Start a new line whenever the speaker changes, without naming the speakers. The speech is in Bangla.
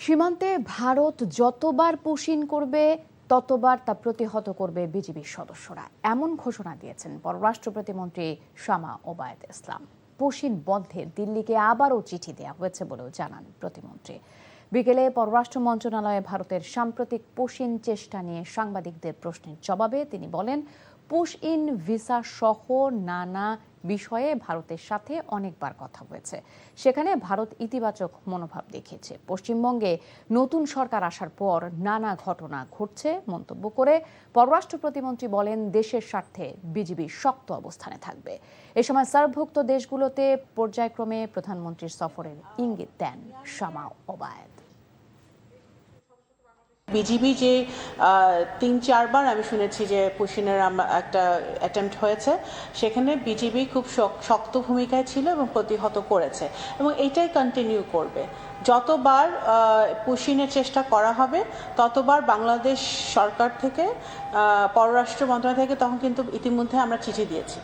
সীমান্তে ভারত যতবার পুশিন করবে ততবার তা প্রতিহত করবে বিজিবির সদস্যরা, এমন ঘোষণা দিয়েছেন পররাষ্ট্র প্রতিমন্ত্রী শামা ওবায়দ ইসলাম। পুশিন বন্ধে দিল্লিকে আবারও চিঠি দেওয়া হয়েছে বলেও জানান প্রতিমন্ত্রী। বিকেলে পররাষ্ট্র মন্ত্রণালয়ে ভারতের সাম্প্রতিক পুশিন চেষ্টা নিয়ে সাংবাদিকদের প্রশ্নের জবাবে তিনি বলেন, পুশ ইন ভিসা সহ নানা বিষয়ে ভারতের সাথে অনেকবার কথা হয়েছে, সেখানে ভারত ইতিবাচক মনোভাব দেখিয়েছে। পশ্চিমবঙ্গে নতুন সরকার আসার পর নানা ঘটনা ঘটছে মন্তব্য করে পররাষ্ট্র প্রতিমন্ত্রী বলেন, দেশের স্বার্থে বিজিবি শক্ত অবস্থানে থাকবে। এ সময় সার্কভুক্ত দেশগুলোতে পর্যায়ক্রমে প্রধানমন্ত্রীর সফরের ইঙ্গিত দেন শামা ওবায়দ।
বিজিবি যে ৩-৪ বার আমি শুনেছি যে পুশিনের একটা অ্যাটেম্পট হয়েছে, সেখানে বিজিবি খুব শক্ত ভূমিকায় ছিল এবং প্রতিহত করেছে এবং এটাই কন্টিনিউ করবে। যতবার পুশিনের চেষ্টা করা হবে ততবার বাংলাদেশ সরকার থেকে, পররাষ্ট্র মন্ত্রণালয় থেকে তখন কিন্তু ইতিমধ্যে আমরা চিঠি দিয়েছি।